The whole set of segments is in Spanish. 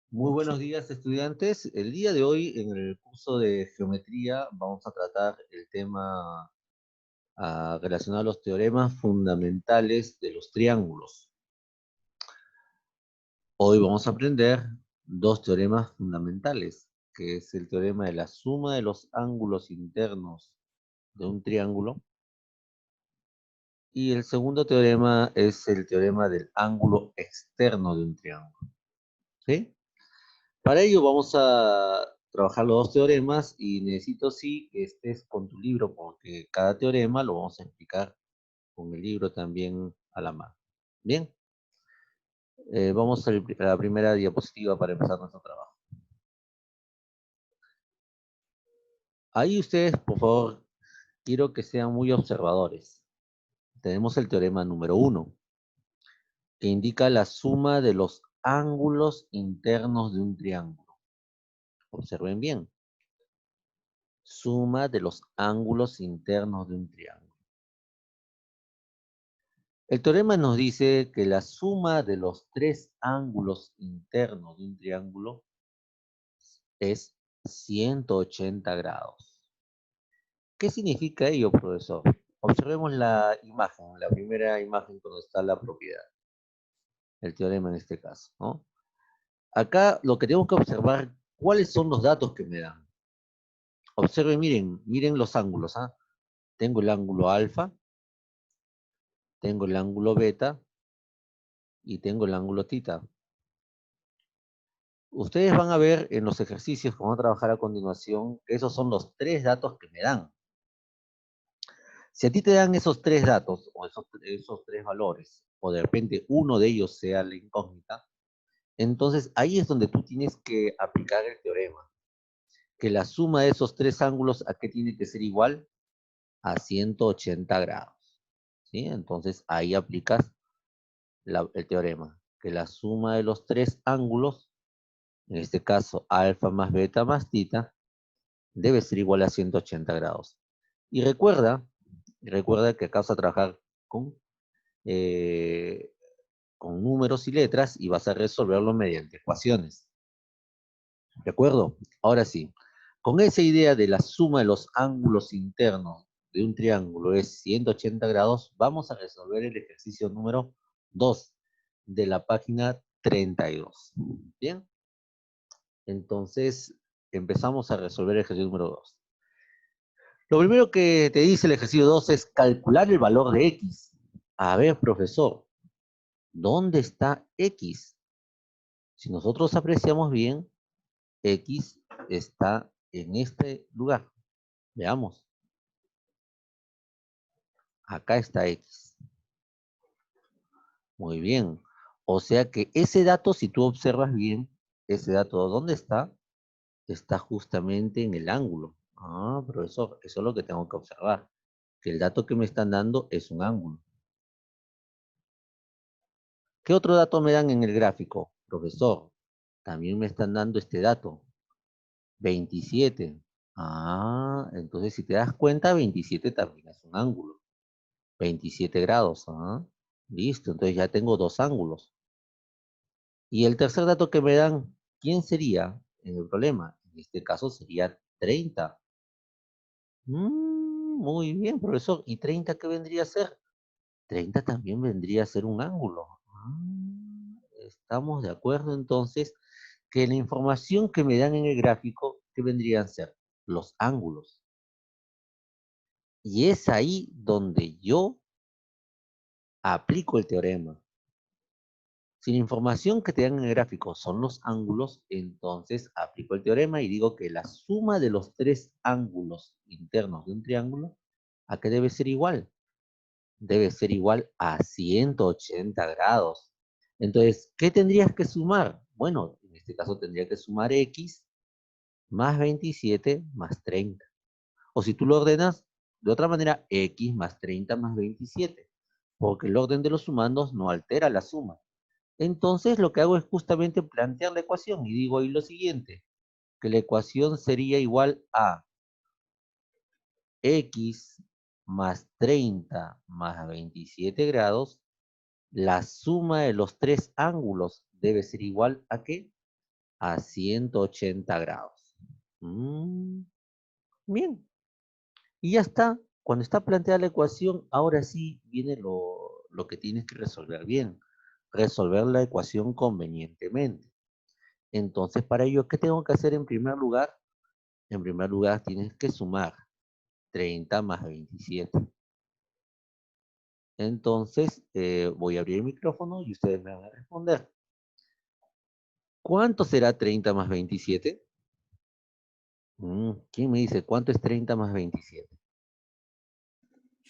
Muy buenos días, estudiantes. El día de hoy, en el curso de geometría, vamos a tratar el tema relacionado a los teoremas fundamentales de los triángulos. Hoy vamos a aprender dos teoremas fundamentales, que es el teorema de la suma de los ángulos internos de un triángulo, y el segundo teorema es el teorema del ángulo externo de un triángulo. ¿Sí? Para ello vamos a trabajar los dos teoremas y necesito sí que estés con tu libro porque cada teorema lo vamos a explicar con el libro también a la mano. Bien, vamos a la primera diapositiva para empezar nuestro trabajo. Ahí ustedes, por favor, quiero que sean muy observadores. Tenemos el teorema número 1, que indica la suma de los ángulos internos de un triángulo. Observen bien. Suma de los ángulos internos de un triángulo. El teorema nos dice que la suma de los tres ángulos internos de un triángulo es 180 grados. ¿Qué significa ello, profesor? Observemos la imagen, la primera imagen donde está la propiedad, el teorema en este caso, ¿no? Acá lo que tenemos que observar, ¿cuáles son los datos que me dan? Observen, miren los ángulos, ¿ah? Tengo el ángulo alfa, tengo el ángulo beta y tengo el ángulo tita. Ustedes van a ver en los ejercicios que vamos a trabajar a continuación que esos son los tres datos que me dan. Si a ti te dan esos tres datos, o esos tres valores, o de repente uno de ellos sea la incógnita, entonces ahí es donde tú tienes que aplicar el teorema. Que la suma de esos tres ángulos, ¿a qué tiene que ser igual? A 180 grados. ¿Sí? Entonces ahí aplicas el teorema. Que la suma de los tres ángulos, en este caso alfa más beta más tita, debe ser igual a 180 grados. Y recuerda que acá vas a trabajar eh, con números y letras y vas a resolverlo mediante ecuaciones. ¿De acuerdo? Ahora sí, con esa idea de la suma de los ángulos internos de un triángulo es 180 grados, vamos a resolver el ejercicio número 2 de la página 32. ¿Bien? Entonces, empezamos a resolver el ejercicio número 2. Lo primero que te dice el ejercicio 2 es calcular el valor de X. A ver, profesor, ¿dónde está X? Si nosotros apreciamos bien, X está en este lugar. Veamos, acá está X. Muy bien. O sea que ese dato, si tú observas bien, ese dato, ¿dónde está? Está justamente en el ángulo. Ah, profesor, eso es lo que tengo que observar. Que el dato que me están dando es un ángulo. ¿Qué otro dato me dan en el gráfico? Profesor, también me están dando este dato. 27. Ah, entonces si te das cuenta, 27 también es un ángulo. 27 grados. Ah, listo, entonces ya tengo dos ángulos. Y el tercer dato que me dan, ¿quién sería en el problema? En este caso sería 30. Muy bien, profesor. ¿Y 30 qué vendría a ser? 30 también vendría a ser un ángulo. Estamos de acuerdo entonces que la información que me dan en el gráfico, ¿qué vendrían a ser? Los ángulos. Y es ahí donde yo aplico el teorema. Si la información que te dan en el gráfico son los ángulos, entonces aplico el teorema y digo que la suma de los tres ángulos internos de un triángulo, ¿a qué debe ser igual? Debe ser igual a 180 grados. Entonces, ¿qué tendrías que sumar? Bueno, en este caso tendría que sumar X más 27 más 30. O si tú lo ordenas de otra manera, X más 30 más 27. Porque el orden de los sumandos no altera la suma. Entonces, lo que hago es justamente plantear la ecuación y digo ahí lo siguiente, que la ecuación sería igual a X más 30 más 27 grados. La suma de los tres ángulos debe ser igual a ¿qué? a 180 grados. Bien. Y ya está. Cuando está planteada la ecuación, ahora sí viene lo que tienes que resolver bien. Resolver la ecuación convenientemente. Entonces, para ello, ¿qué tengo que hacer en primer lugar? En primer lugar, tienes que sumar 30 más 27. Entonces, voy a abrir el micrófono y ustedes me van a responder. ¿Cuánto será 30 más 27? ¿Quién me dice cuánto es 30 más 27?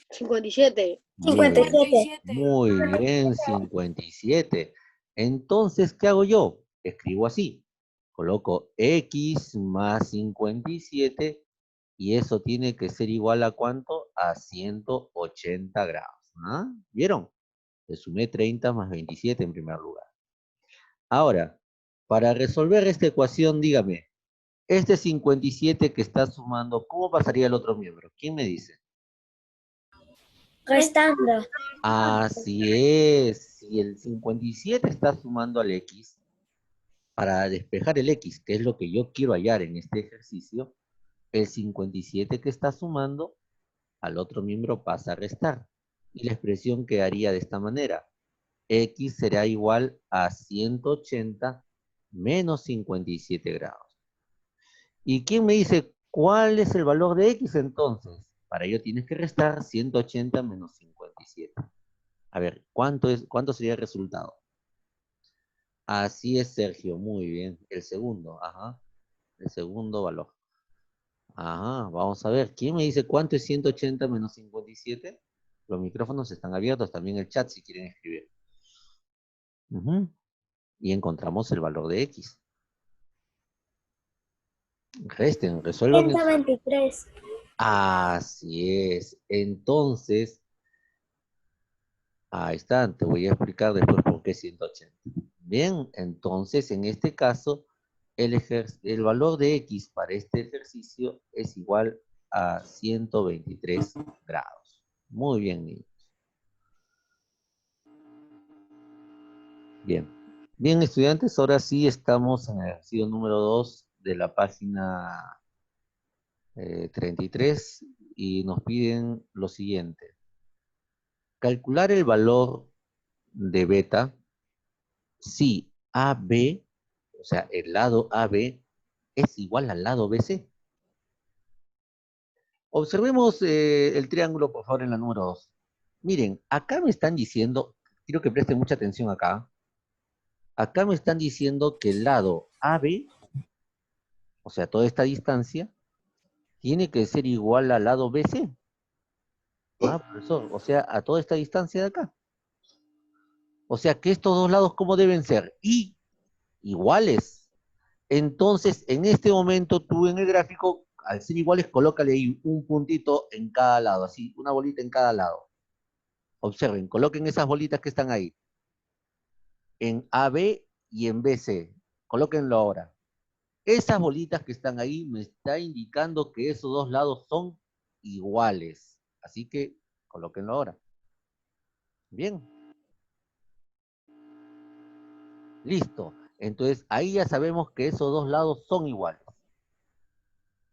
57. Muy bien, 57. muy bien, 57. Entonces, ¿qué hago yo? Escribo así. Coloco x más 57 y eso tiene que ser igual a ¿cuánto? A 180 grados. ¿Ah? ¿Vieron? Le sumé 30 más 27 en primer lugar. Ahora, para resolver esta ecuación, dígame, este 57 que está sumando, ¿cómo pasaría el otro miembro? ¿Quién me dice? Restando. Así es. Si el 57 está sumando al x, para despejar el x, que es lo que yo quiero hallar en este ejercicio, el 57 que está sumando al otro miembro pasa a restar. Y la expresión quedaría de esta manera. X será igual a 180 menos 57 grados. ¿Y quién me dice cuál es el valor de X entonces? Para ello tienes que restar 180 menos 57. A ver, ¿cuánto sería el resultado? Así es, Sergio, muy bien. El segundo, ajá. El segundo valor. Ajá, vamos a ver. ¿Quién me dice cuánto es 180 menos 57? Los micrófonos están abiertos, también el chat si quieren escribir. Y encontramos el valor de X. Resten, resuelvan. 123. Así es. Entonces, ahí está. Te voy a explicar después por qué 180. Bien, entonces en este caso, el valor de X para este ejercicio es igual a 123 grados. Muy bien, niños. Bien. Bien, estudiantes, ahora sí estamos en el ejercicio número 2 de la página 33 y nos piden lo siguiente. Calcular el valor de beta si AB, o sea, el lado AB es igual al lado BC. Observemos el triángulo, por favor, en la número 2. Miren, acá me están diciendo, quiero que presten mucha atención acá. Acá me están diciendo que el lado AB, o sea, toda esta distancia, tiene que ser igual al lado BC. Ah, profesor, o sea, a toda esta distancia de acá. O sea, que estos dos lados, ¿cómo deben ser? Iguales. Entonces, en este momento, tú en el gráfico, al ser iguales, colócale ahí un puntito en cada lado, así, una bolita en cada lado. Observen, coloquen esas bolitas que están ahí. En AB y en BC. Colóquenlo ahora. Esas bolitas que están ahí me está indicando que esos dos lados son iguales. Así que, colóquenlo ahora. Bien. Listo. Entonces, ahí ya sabemos que esos dos lados son iguales.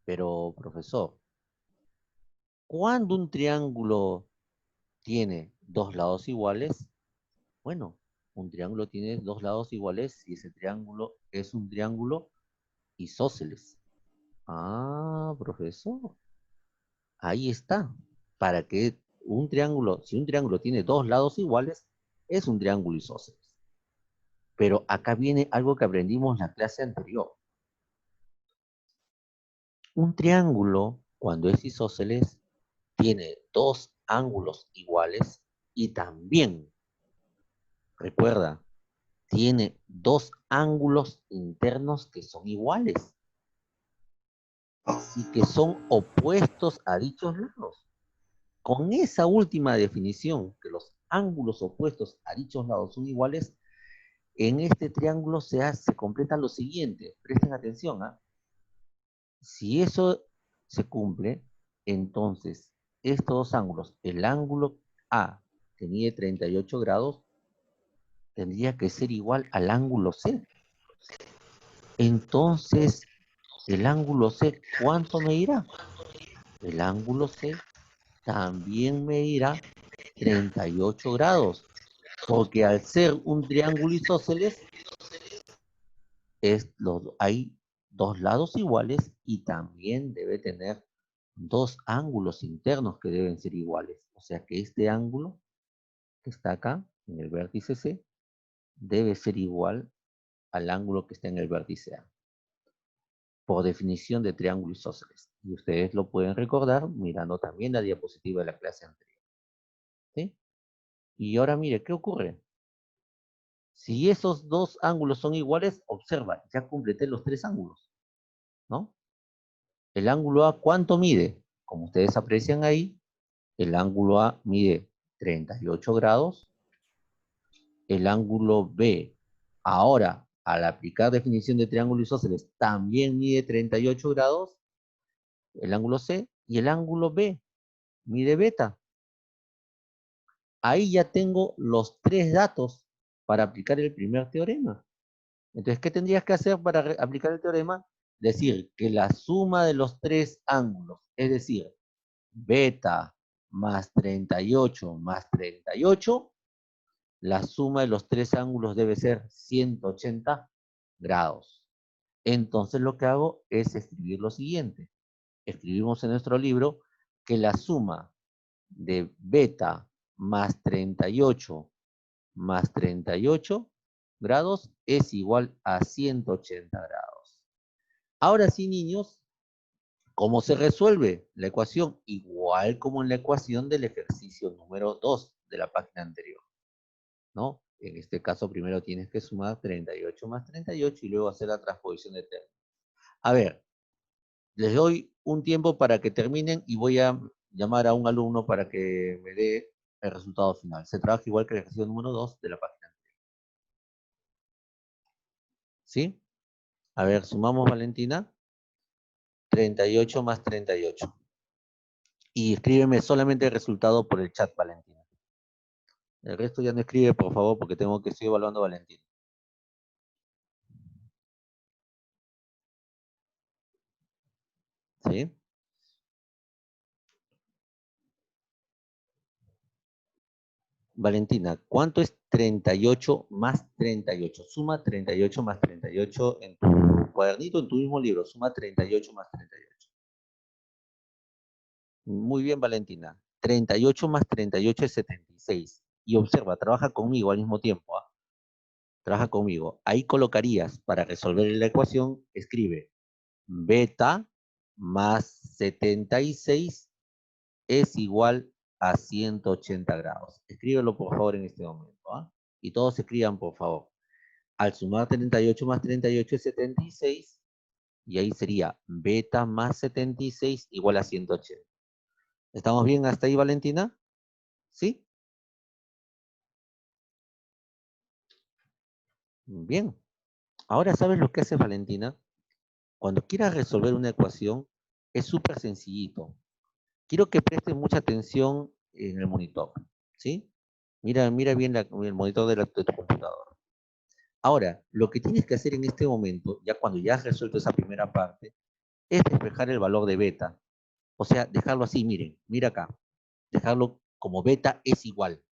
Pero, profesor, ¿cuándo un triángulo tiene dos lados iguales? Bueno, un triángulo tiene dos lados iguales y ese triángulo es un triángulo isósceles. Ah, profesor. Ahí está. Para que un triángulo, si un triángulo tiene dos lados iguales, es un triángulo isósceles. Pero acá viene algo que aprendimos en la clase anterior. Un triángulo, cuando es isósceles, tiene dos ángulos iguales y también, recuerda, tiene dos ángulos internos que son iguales y que son opuestos a dichos lados. Con esa última definición, que los ángulos opuestos a dichos lados son iguales, en este triángulo se completa lo siguiente. Presten atención, ¿ah? Si eso se cumple, entonces estos dos ángulos, el ángulo A, que mide 38 grados, tendría que ser igual al ángulo C. Entonces, el ángulo C, ¿cuánto me irá? El ángulo C también me irá 38 grados, porque al ser un triángulo isósceles, hay dos lados iguales y también debe tener dos ángulos internos que deben ser iguales. O sea que este ángulo que está acá, en el vértice C, debe ser igual al ángulo que está en el vértice A, por definición de triángulo isósceles. Y ustedes lo pueden recordar mirando también la diapositiva de la clase anterior. ¿Sí? Y ahora mire, ¿qué ocurre? Si esos dos ángulos son iguales, observa, ya completé los tres ángulos, ¿no? El ángulo A, ¿cuánto mide? Como ustedes aprecian ahí, el ángulo A mide 38 grados. El ángulo B, ahora, al aplicar definición de triángulo isósceles, también mide 38 grados. El ángulo C y el ángulo B mide beta. Ahí ya tengo los tres datos para aplicar el primer teorema. Entonces, ¿qué tendrías que hacer para aplicar el teorema? Decir que la suma de los tres ángulos, es decir, beta más 38 más 38, la suma de los tres ángulos debe ser 180 grados. Entonces lo que hago es escribir lo siguiente. Escribimos en nuestro libro que la suma de beta más 38 más 38 grados es igual a 180 grados. Ahora sí, niños, ¿cómo se resuelve la ecuación? Igual como en la ecuación del ejercicio número 2 de la página anterior, ¿no? En este caso primero tienes que sumar 38 más 38 y luego hacer la transposición de términos. A ver, les doy un tiempo para que terminen y voy a llamar a un alumno para que me dé el resultado final. Se trabaja igual que el ejercicio número 2 de la página anterior. ¿Sí? A ver, sumamos, Valentina. 38 más 38. Y escríbeme solamente el resultado por el chat, Valentina. El resto ya no escribe, por favor, porque tengo que seguir evaluando a Valentina. ¿Sí? Valentina, ¿cuánto es 38 más 38? Suma 38 más 38 en tu cuadernito, en tu mismo libro. Suma 38 más 38. Muy bien, Valentina. 38 más 38 es 76. Y observa, trabaja conmigo al mismo tiempo. ¿Ah? Trabaja conmigo. Ahí colocarías, para resolver la ecuación, escribe beta más 76 es igual a 180 grados. Escríbelo, por favor, en este momento. ¿Ah? Y todos escriban, por favor. Al sumar 38 más 38 es 76. Y ahí sería beta más 76 igual a 180. ¿Estamos bien hasta ahí, Valentina? ¿Sí? Bien. Ahora, ¿sabes lo que hace Valentina? Cuando quieras resolver una ecuación, es súper sencillito. Quiero que prestes mucha atención en el monitor. ¿Sí? Mira bien el monitor de tu computador. Ahora, lo que tienes que hacer en este momento, ya cuando ya has resuelto esa primera parte, es despejar el valor de beta. O sea, dejarlo así, miren, mira acá. Dejarlo como beta es igual.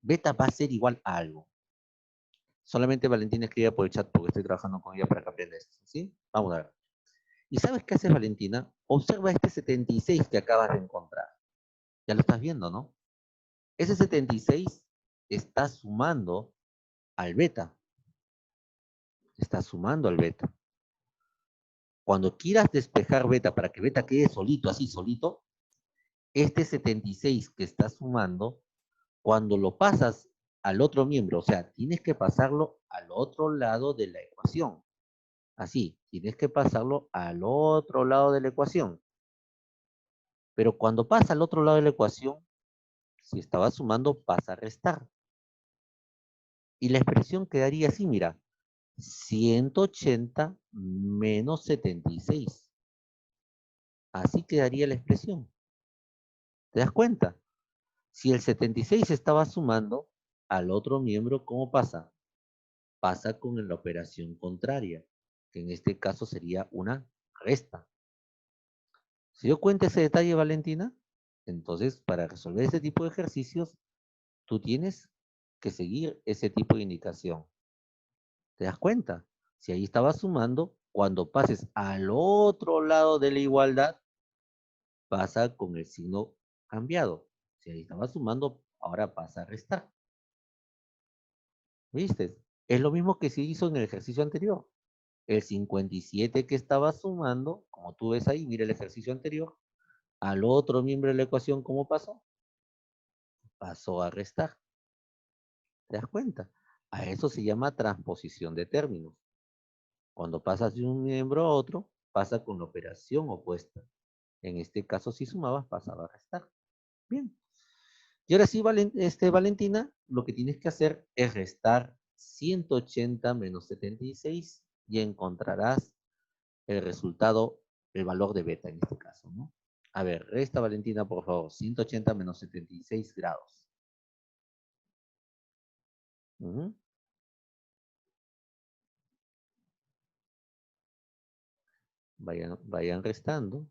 Beta va a ser igual a algo. Solamente Valentina escribe por el chat porque estoy trabajando con ella para que aprenda esto. ¿Sí? Vamos a ver. ¿Y sabes qué hace Valentina? Observa este 76 que acabas de encontrar. Ya lo estás viendo, ¿no? Ese 76 está sumando al beta. Está sumando al beta. Cuando quieras despejar beta para que beta quede solito, así solito, este 76 que está sumando, cuando lo pasas al otro miembro, o sea, tienes que pasarlo al otro lado de la ecuación. Así, tienes que pasarlo al otro lado de la ecuación. Pero cuando pasa al otro lado de la ecuación, si estaba sumando, pasa a restar. Y la expresión quedaría así, mira, 180 menos 76. Así quedaría la expresión. ¿Te das cuenta? Si el 76 estaba sumando al otro miembro, ¿cómo pasa? Pasa con la operación contraria. que en este caso sería una resta. ¿Se dio cuenta ese detalle, Valentina? Entonces, para resolver ese tipo de ejercicios, tú tienes que seguir ese tipo de indicación. ¿Te das cuenta? Si ahí estabas sumando, cuando pases al otro lado de la igualdad, pasa con el signo cambiado. Si ahí estabas sumando, ahora pasa a restar. ¿Viste? Es lo mismo que se hizo en el ejercicio anterior. El 57 que estaba sumando, como tú ves ahí, mira el ejercicio anterior, al otro miembro de la ecuación, ¿cómo pasó? Pasó a restar. ¿Te das cuenta? A eso se llama transposición de términos. Cuando pasas de un miembro a otro, pasa con la operación opuesta. En este caso, si sumabas, pasaba a restar. Bien. Y ahora sí, Valentina, lo que tienes que hacer es restar 180 menos 76 y encontrarás el resultado, el valor de beta en este caso, ¿no? A ver, resta Valentina, por favor, 180 menos 76 grados. Uh-huh. Vayan restando.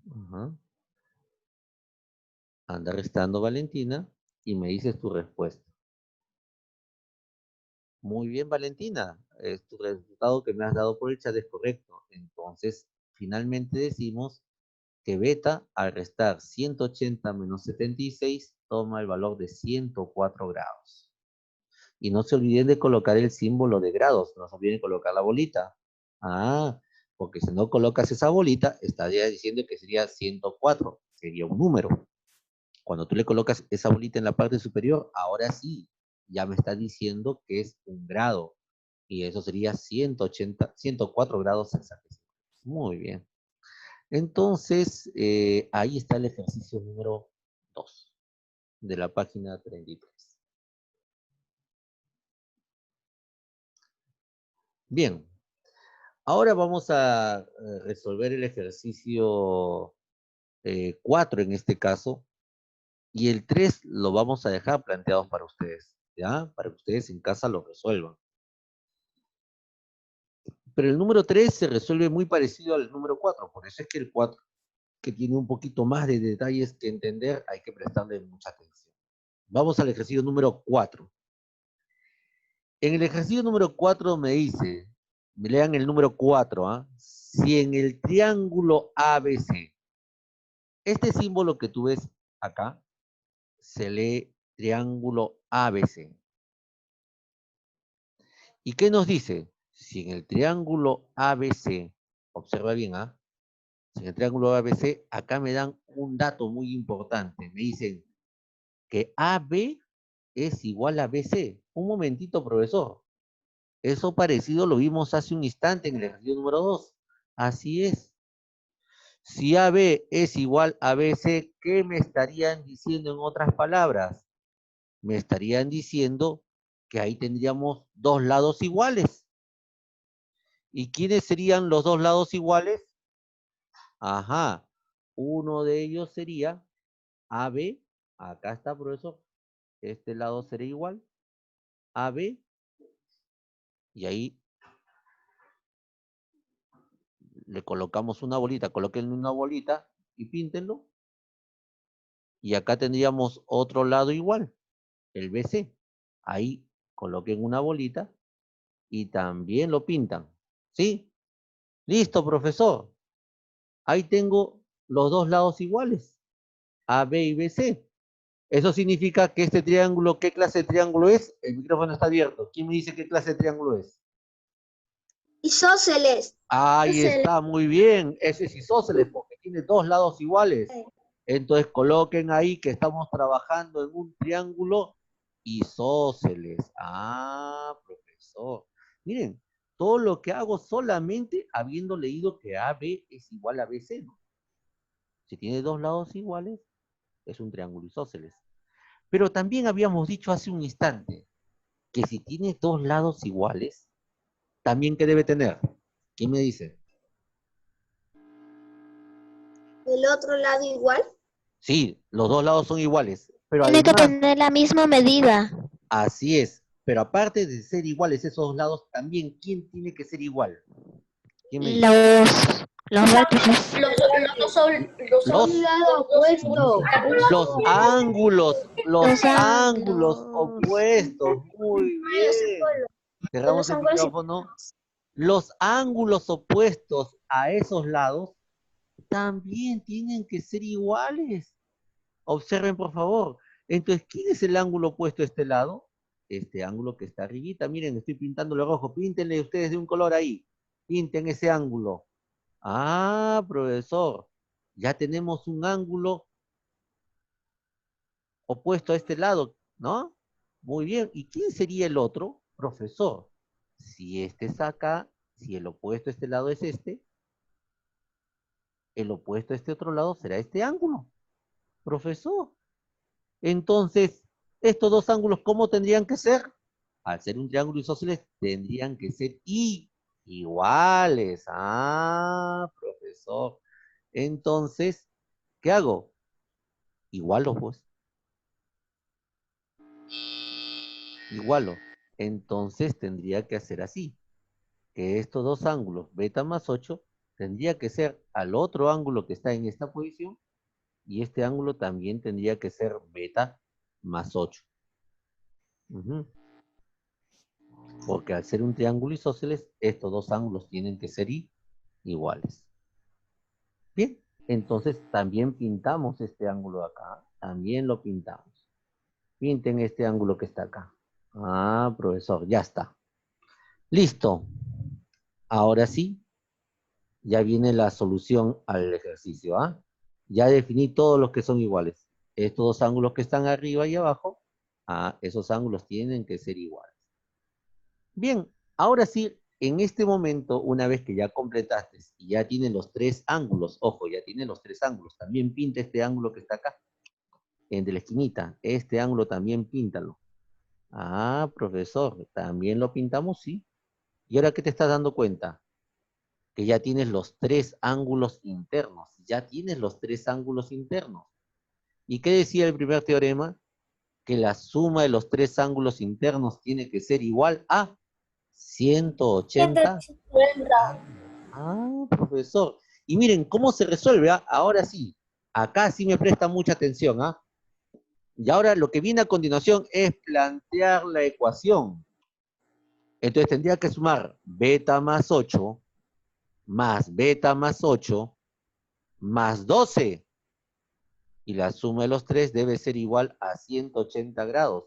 Uh-huh. Anda restando Valentina y me dices tu respuesta. Muy bien, Valentina. Tu resultado que me has dado por el chat es correcto. Entonces, finalmente decimos que beta al restar 180 menos 76 toma el valor de 104 grados. Y no se olviden de colocar el símbolo de grados, no se olviden de colocar la bolita. Ah, porque si no colocas esa bolita, estaría diciendo que sería 104, sería un número. Cuando tú le colocas esa bolita en la parte superior, ahora sí, ya me está diciendo que es un grado. Y eso sería 180, 104 grados exactos. Muy bien. Entonces, ahí está el ejercicio número 2 de la página 33. Bien, ahora vamos a resolver el ejercicio 4 en este caso, y el 3 lo vamos a dejar planteados para ustedes, ¿ya? Para que ustedes en casa lo resuelvan. Pero el número 3 se resuelve muy parecido al número 4, por eso es que el 4, que tiene un poquito más de detalles que entender, hay que prestarle mucha atención. Vamos al ejercicio número 4. En el ejercicio número 4 me dice, me lean el número 4, ¿ah? Si en el triángulo ABC, este símbolo que tú ves acá, se lee triángulo ABC. ¿Y qué nos dice? Si en el triángulo ABC, observa bien, ¿ah? Si en el triángulo ABC, acá me dan un dato muy importante. Me dicen que AB es igual a BC. Un momentito, profesor. Eso parecido lo vimos hace un instante en el ejercicio número 2. Así es. Si AB es igual a BC, ¿qué me estarían diciendo en otras palabras? Me estarían diciendo que ahí tendríamos dos lados iguales. ¿Y quiénes serían los dos lados iguales? Ajá. Uno de ellos sería AB. Acá está, profesor. Este lado sería igual. AB. Y ahí le colocamos una bolita. Colóquenle una bolita y píntenlo. Y acá tendríamos otro lado igual, el BC. Ahí coloquen una bolita y también lo pintan. ¿Sí? Listo, profesor. Ahí tengo los dos lados iguales, AB y BC. Eso significa que este triángulo, ¿qué clase de triángulo es? El micrófono está abierto. ¿Quién me dice qué clase de triángulo es? Isósceles. Ahí está, muy bien. Ese es isósceles porque tiene dos lados iguales. Entonces coloquen ahí que estamos trabajando en un triángulo isósceles. Ah, profesor. Miren, todo lo que hago solamente habiendo leído que AB es igual a BC, ¿no? Si tiene dos lados iguales, es un triángulo isósceles. Pero también habíamos dicho hace un instante que si tiene dos lados iguales, también ¿qué debe tener? ¿Quién me dice? El otro lado igual. Sí, los dos lados son iguales, pero Tiene que además, tener la misma medida. así es, Pero aparte de ser iguales esos dos lados, también, ¿quién tiene que ser igual? ¿Quién me dice? Los vértices. Los, lado opuesto. los ángulos Los opuestos. Muy bien. Cerramos el micrófono. Los ángulos opuestos a esos lados también tienen que ser iguales. Observen, por favor. Entonces, ¿quién es el ángulo opuesto a este lado? Este ángulo que está arribita. Miren, estoy pintándolo rojo. Píntenle ustedes de un color ahí. Pinten ese ángulo. Ah, profesor. Ya tenemos un ángulo opuesto a este lado, ¿no? Muy bien. ¿Y quién sería el otro? Profesor. Si este es acá, si el opuesto a este lado es este, el opuesto a este otro lado será este ángulo. Profesor. Entonces, estos dos ángulos, ¿cómo tendrían que ser? Al ser un triángulo isósceles, tendrían que ser iguales. Ah, profesor. Entonces, ¿qué hago? Igualo, pues. Igualo. Entonces, tendría que hacer así. Que estos dos ángulos, beta más 8, tendría que ser al otro ángulo que está en esta posición, y este ángulo también tendría que ser beta más 8. Porque al ser un triángulo isósceles, estos dos ángulos tienen que ser iguales. Bien, entonces también pintamos este ángulo de acá. También lo pintamos. Pinten este ángulo que está acá. Ah, profesor, ya está. Listo. Ahora sí, ya viene la solución al ejercicio. ¿Ah? Ya definí todos los que son iguales. Estos dos ángulos que están arriba y abajo, esos ángulos tienen que ser iguales. Bien, ahora sí, en este momento, una vez que ya completaste y ya tiene los tres ángulos, ojo, ya tiene los tres ángulos, también pinta este ángulo que está acá, en de la esquinita, este ángulo también píntalo. Ah, profesor, ¿también lo pintamos? Sí. ¿Y ahora qué te estás dando cuenta? Que ya tienes los tres ángulos internos, ya tienes los tres ángulos internos. ¿Y qué decía el primer teorema? Que la suma de los tres ángulos internos tiene que ser igual a 180. Profesor. Y miren cómo se resuelve. Ahora sí, acá sí me presta mucha atención. Y ahora lo que viene a continuación es plantear la ecuación. Entonces tendría que sumar beta más 8 más beta más 8 más 12. Y la suma de los tres debe ser igual a 180 grados.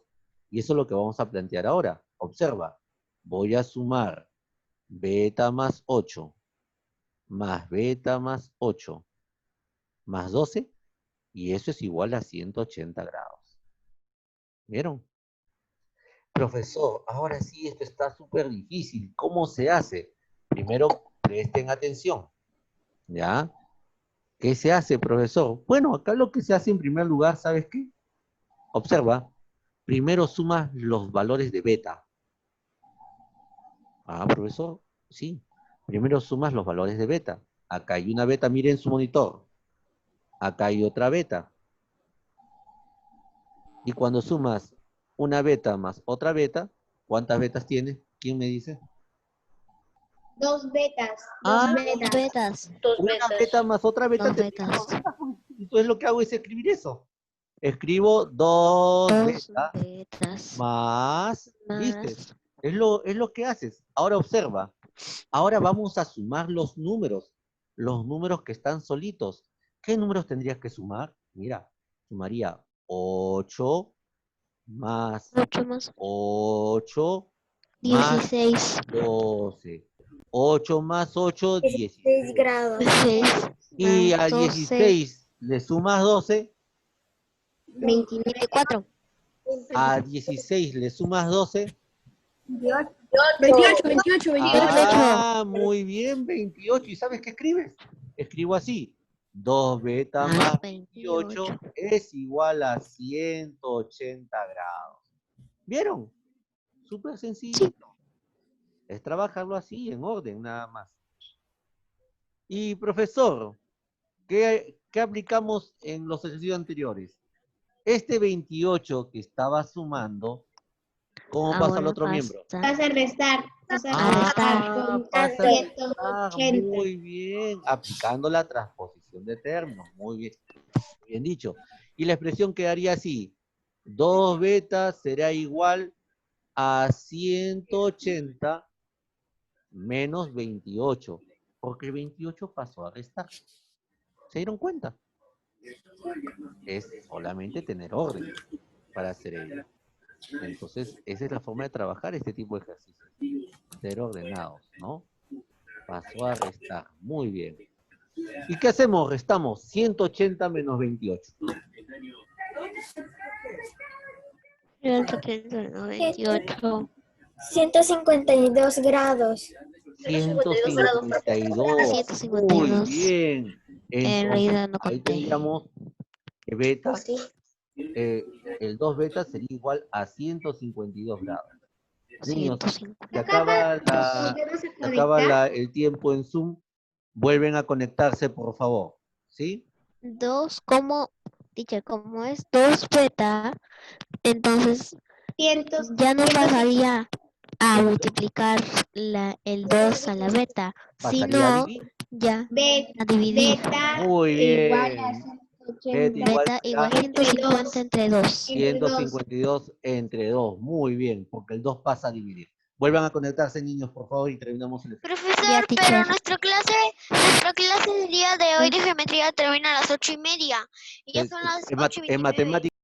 Y eso es lo que vamos a plantear ahora. Observa, voy a sumar beta más 8 más beta más 8 más 12, y eso es igual a 180 grados. ¿Vieron? Profesor, ahora sí esto está súper difícil. ¿Cómo se hace? Primero, presten atención. ¿Ya? ¿Qué se hace, profesor? Bueno, acá lo que se hace en primer lugar, ¿sabes qué? Observa. Primero sumas los valores de beta. Profesor, sí. Primero sumas los valores de beta. Acá hay una beta, miren su monitor. Acá hay otra beta. Y cuando sumas una beta más otra beta, ¿cuántas betas tiene? ¿Quién me dice? Dos betas. Dos betas. Una beta más otra beta Dos te betas. dos betas. Entonces lo que hago es escribir eso. Escribo dos betas más, ¿viste? Es lo que haces. Ahora observa. Ahora vamos a sumar los números que están solitos. ¿Qué números tendrías que sumar? Mira, sumaría 8 más 8 más 16. 12. 8 más 8, 16. 6 grados. 16. Y a 12. 16 le sumas 12. 24. A 16 le sumas 12. 28. Muy bien, 28. ¿Y sabes qué escribes? Escribo así. 2 beta más 28 es igual a 180 grados. ¿Vieron? Súper sencillo. Es trabajarlo así, en orden, nada más. Y profesor, ¿qué aplicamos en los ejercicios anteriores? Este 28 que estaba sumando, ¿Cómo pasa al bueno, otro miembro? Vas a restar. Vas a Ah, restar con pasa a restar, 180. muy bien, aplicando la transposición de términos, muy bien dicho. Y la expresión quedaría así, 2 betas será igual a 180 menos 28, porque el 28 pasó a restar. ¿Se dieron cuenta? Es solamente tener orden para hacer ello. Entonces, esa es la forma de trabajar este tipo de ejercicios. Ser ordenados, ¿no? Pasó a restar. Muy bien. ¿Y qué hacemos? Restamos 180 menos 28. 198. 152 grados. 152. 152. Muy bien. En Entonces, realidad no ahí conté. tendríamos que beta, el 2 beta sería igual a 152 grados. Niños, 150. se acaba, el tiempo en Zoom. Vuelven a conectarse, por favor. ¿Sí? 2, como, teacher, como es 2 beta, entonces ya no pasaría a multiplicar el 2 a la beta, Pasaría a sino dividir. ya a dividir. Muy igual a bien. 180. Beta igual 150 entre 2. 152 entre 2. Muy bien, porque el 2 pasa a dividir. Vuelvan a conectarse, niños, por favor, y terminamos el ejercicio. Profesor, Ya, pero teacher. nuestra clase del día de hoy de geometría termina a las 8:30 y ya son las En 8:29. matemáticas